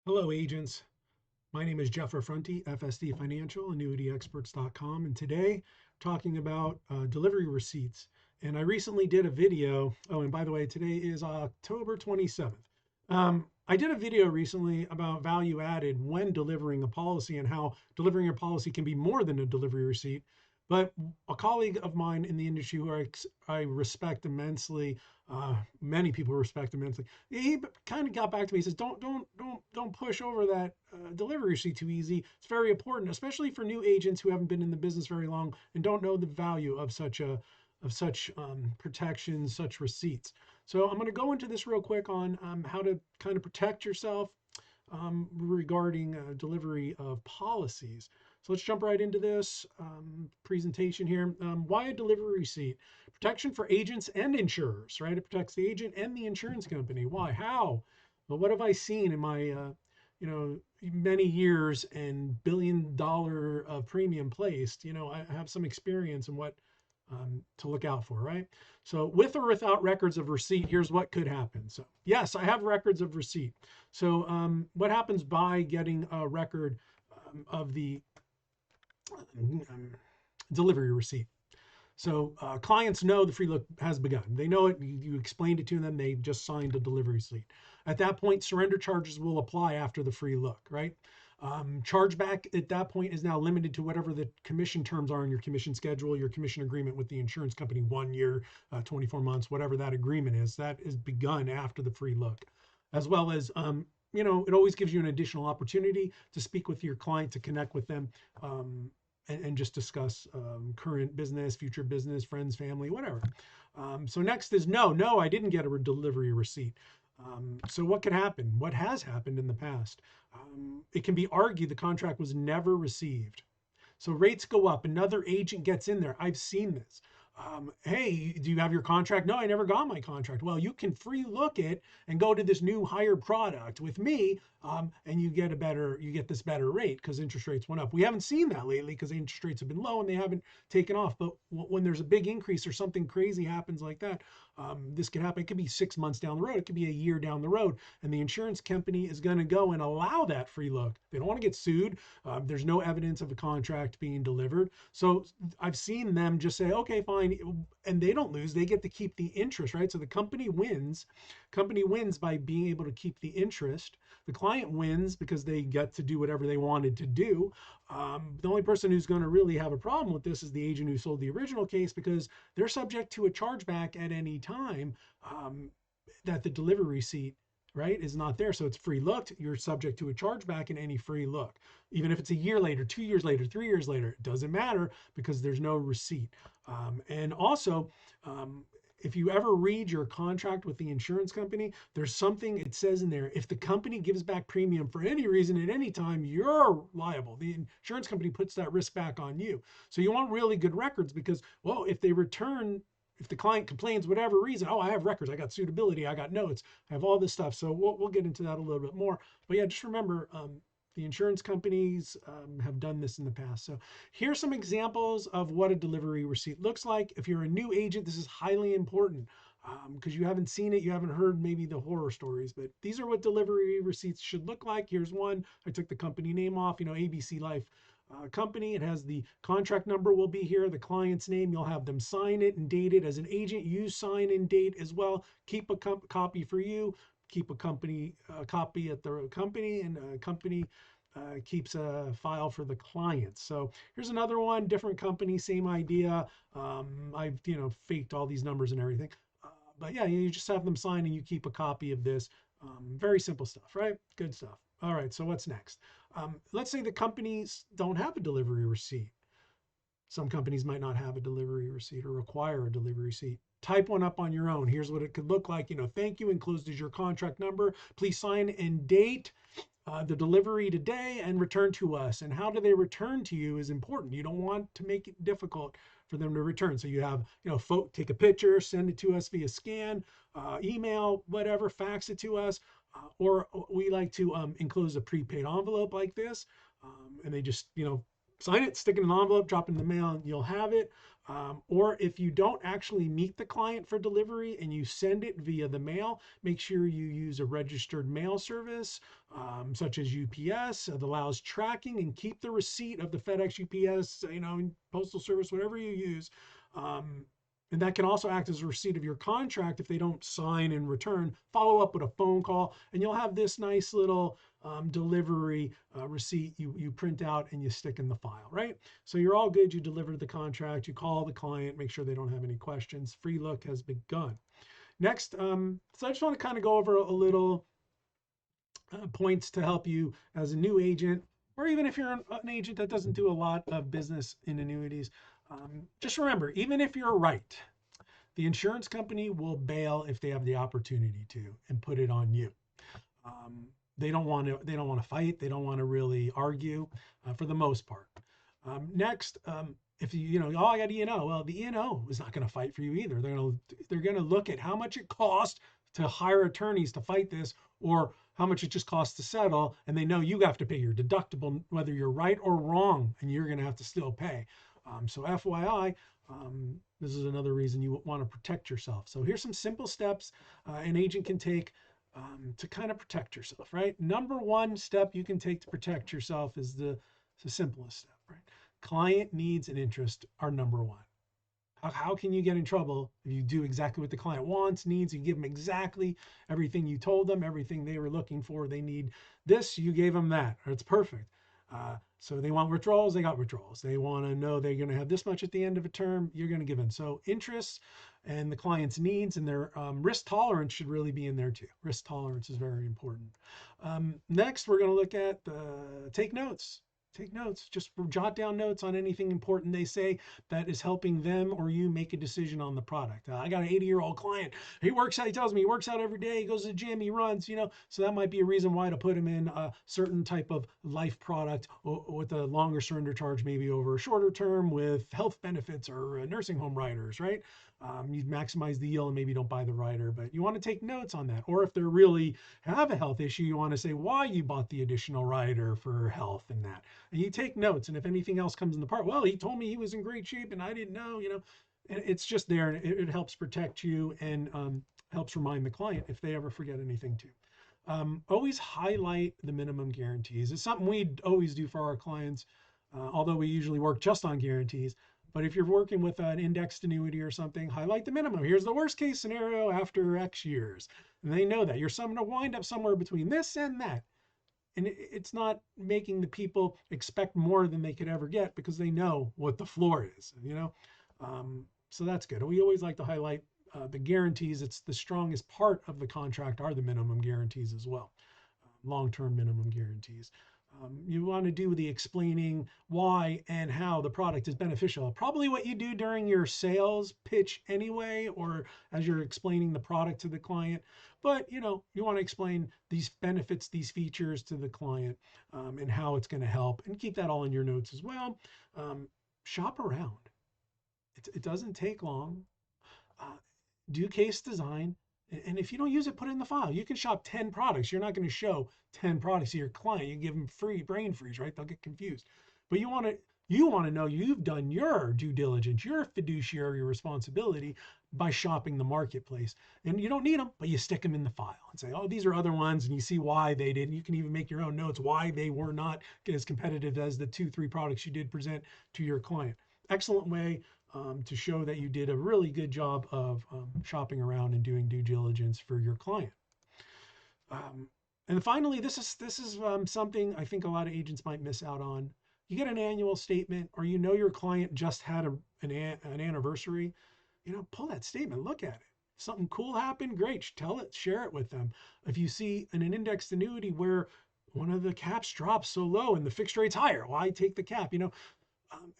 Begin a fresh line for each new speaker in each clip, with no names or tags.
Hello, agents. My name is Jeff Affronti, FSD Financial, AnnuityExperts.com, and today talking about delivery receipts. And I recently did a video. Oh, and by the way, today is October 27th. I did a video recently about value added when delivering a policy and how delivering a policy can be more than a delivery receipt. But a colleague of mine in the industry who I respect immensely, many people respect immensely, he kind of got back to me. He says, "Don't push over that delivery receipt too easy. It's very important, especially for new agents who haven't been in the business very long and don't know the value of such protections, such receipts." So I'm going to go into this real quick on how to kind of protect yourself regarding delivery of policies. So let's jump right into this presentation here. Why a delivery receipt? Protection for agents and insurers, right? It protects the agent and the insurance company. Why? How? Well, what have I seen in my, many years and $1 billion of premium placed? I have some experience in what to look out for, right? So with or without records of receipt, here's what could happen. So yes, I have records of receipt. So what happens by getting a record of the um, delivery receipt? So clients know the free look has begun. They know it. You explained it to them. They just signed a delivery receipt. At that point, surrender charges will apply after the free look, right? Chargeback at that point is now limited to whatever the commission terms are in your commission schedule, your commission agreement with the insurance company, 1 year, 24 months, whatever that agreement is. That is begun after the free look, as well as it always gives you an additional opportunity to speak with your client, to connect with them, and just discuss current business, future business, friends, family, whatever. So next is no, I didn't get a delivery receipt. So what could happen? What has happened in the past? It can be argued the contract was never received. So rates go up. Another agent gets in there. I've seen this. Hey, do you have your contract? No, I never got my contract. Well, you can free look it and go to this new higher product with me, and you get this better rate because interest rates went up. We haven't seen that lately because interest rates have been low and they haven't taken off. But when there's a big increase or something crazy happens like that, this can happen. It could be 6 months down the road. It could be a year down the road, and the insurance company is going to go and allow that free look. They don't want to get sued. There's no evidence of a contract being delivered. So I've seen them just say, okay, fine. And they don't lose. They get to keep the interest, right? So the company wins. Company wins by being able to keep the interest. The client wins because they get to do whatever they wanted to do. The only person who's going to really have a problem with this is the agent who sold the original case, because they're subject to a chargeback at any time that the delivery receipt, right, is not there. So it's free looked. You're subject to a chargeback in any free look. Even if it's a year later, 2 years later, 3 years later, it doesn't matter because there's no receipt. And also, if you ever read your contract with the insurance company, there's something it says in there. If the company gives back premium for any reason at any time, you're liable. The insurance company puts that risk back on you. So you want really good records because, well, if the client complains, whatever reason, oh, I have records, I got suitability, I got notes, I have all this stuff. So we'll get into that a little bit more. But yeah, just remember, the insurance companies have done this in the past. So here's some examples of what a delivery receipt looks like. If you're a new agent, this is highly important because you haven't seen it, you haven't heard maybe the horror stories, but these are what delivery receipts should look like. Here's one. I took the company name off, ABC Life company. It has the contract number will be here, the client's name. You'll have them sign it and date it. As an agent, you sign and date as well. Keep a copy for you. Keep a copy at the company, and a company keeps a file for the client. So here's another one, different company, same idea. I've faked all these numbers and everything. But yeah, you just have them sign and you keep a copy of this. Very simple stuff, right? Good stuff. All right, so what's next? Let's say the companies don't have a delivery receipt. Some companies might not have a delivery receipt or require a delivery receipt. Type one up on your own. Here's what it could look like. Thank you. Enclosed is your contract number. Please sign and date the delivery today and return to us. And how do they return to you is important. You don't want to make it difficult for them to return. So you have, take a picture, send it to us via scan, email, whatever, fax it to us. Or we like to enclose a prepaid envelope like this. And they just, sign it, stick it in an envelope, drop it in the mail, and you'll have it. Or if you don't actually meet the client for delivery and you send it via the mail, make sure you use a registered mail service such as UPS that allows tracking, and keep the receipt of the FedEx, UPS, postal service, whatever you use. Um, and that can also act as a receipt of your contract if they don't sign and return. Follow up with a phone call, and you'll have this nice little delivery receipt you print out and you stick in the file, right? So you're all good. You delivered the contract, you call the client, make sure they don't have any questions. Free look has begun. Next, so I just want to kind of go over a little points to help you as a new agent, or even if you're an agent that doesn't do a lot of business in annuities. Just remember, even if you're right, the insurance company will bail if they have the opportunity to and put it on you. Um, they don't want to. They don't want to fight. They don't want to really argue, for the most part. Next, if oh, I got E&O. Well, the E&O is not going to fight for you either. They're gonna look at how much it costs to hire attorneys to fight this, or how much it just costs to settle, and they know you have to pay your deductible, whether you're right or wrong, and you're going to have to still pay. So FYI, this is another reason you want to protect yourself. So here's some simple steps an agent can take to kind of protect yourself, right? Number one step you can take to protect yourself is the simplest step, right? Client needs and interest are number one. How can you get in trouble if you do exactly what the client wants, needs? You give them exactly everything you told them, everything they were looking for. They need this, you gave them that. It's perfect. So they want withdrawals, they got withdrawals. They want to know they're going to have this much at the end of a term, you're going to give them. So interests and the client's needs and their risk tolerance should really be in there too. Risk tolerance is very important. Next, we're going to look at take notes. Take notes. Just jot down notes on anything important they say that is helping them or you make a decision on the product. I got an 80-year-old client. He tells me he works out every day, he goes to the gym, he runs, so that might be a reason why to put him in a certain type of life product with a longer surrender charge, maybe over a shorter term with health benefits or nursing home riders, right? You maximize the yield and maybe don't buy the rider, but you want to take notes on that. Or if they're really have a health issue, you want to say why you bought the additional rider for health and that. And you take notes. And if anything else comes in the part, well, he told me he was in great shape and I didn't know, it's just there, and it helps protect you and helps remind the client if they ever forget anything too. Always highlight the minimum guarantees. It's something we always do for our clients, although we usually work just on guarantees. But if you're working with an indexed annuity or something, highlight the minimum. Here's the worst case scenario after X years. And they know that you're going to wind up somewhere between this and that. And it's not making the people expect more than they could ever get because they know what the floor is. So that's good. We always like to highlight the guarantees. It's the strongest part of the contract are the minimum guarantees as well, long-term minimum guarantees. You want to do the explaining why and how the product is beneficial. Probably what you do during your sales pitch anyway, or as you're explaining the product to the client. But you want to explain these benefits, these features to the client, and how it's going to help, and keep that all in your notes as well. Shop around. It doesn't take long. Uh, do case design. And if you don't use it, put it in the file. You can shop 10 products. You're not going to show 10 products to your client. You give them free brain freeze, right? They'll get confused. But you want to know you've done your due diligence, your fiduciary responsibility by shopping the marketplace. And you don't need them, but you stick them in the file and say, oh, these are other ones, and you see why they didn't. You can even make your own notes why they were not as competitive as the 2-3 products you did present to your client. Excellent way to show that you did a really good job of shopping around and doing due diligence for your client. And finally, this is something I think a lot of agents might miss out on. You get an annual statement, or your client just had an anniversary. Pull that statement, look at it. If something cool happened, great, tell it, share it with them. If you see in an indexed annuity where one of the caps drops so low and the fixed rate's higher, why take the cap?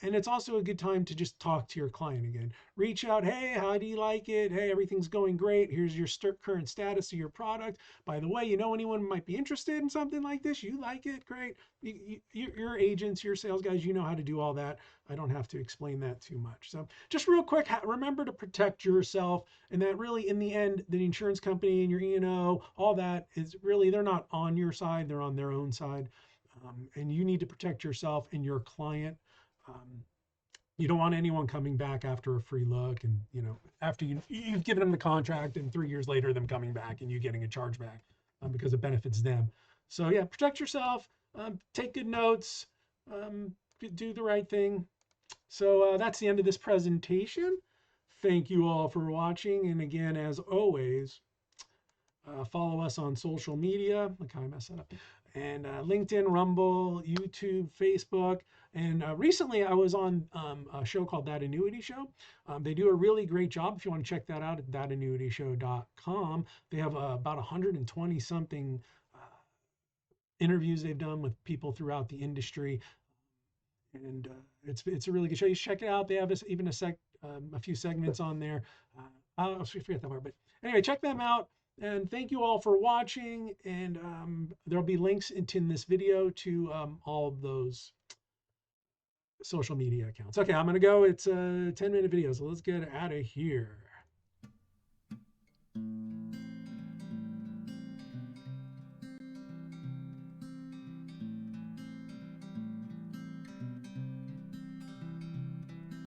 And it's also a good time to just talk to your client again. Reach out, hey, how do you like it? Hey, everything's going great. Here's your current status of your product. By the way, anyone might be interested in something like this? You like it? Great. Your agents, your sales guys, you know how to do all that. I don't have to explain that too much. So just real quick, remember to protect yourself, and that really in the end, the insurance company and your E&O, all that is really, they're not on your side, they're on their own side. And you need to protect yourself and your client. Um, You don't want anyone coming back after a free look, and after you've given them the contract, and 3 years later them coming back and you getting a chargeback, because it benefits them. So yeah, protect yourself, take good notes, um, do the right thing. So that's the end of this presentation. Thank you all for watching, and again, as always, follow us on social media. Look how I messed that up. And LinkedIn, Rumble, YouTube, Facebook. And recently I was on a show called That Annuity Show. They do a really great job. If you want to check that out at thatannuityshow.com, they have about 120 something interviews they've done with people throughout the industry. And it's a really good show. You should check it out. They have even a few segments on there. I'll forget that part, but anyway, check them out. And thank you all for watching. And there'll be links in this video to all of those social media accounts. Okay, I'm gonna go. It's a 10-minute video, so let's get out of here.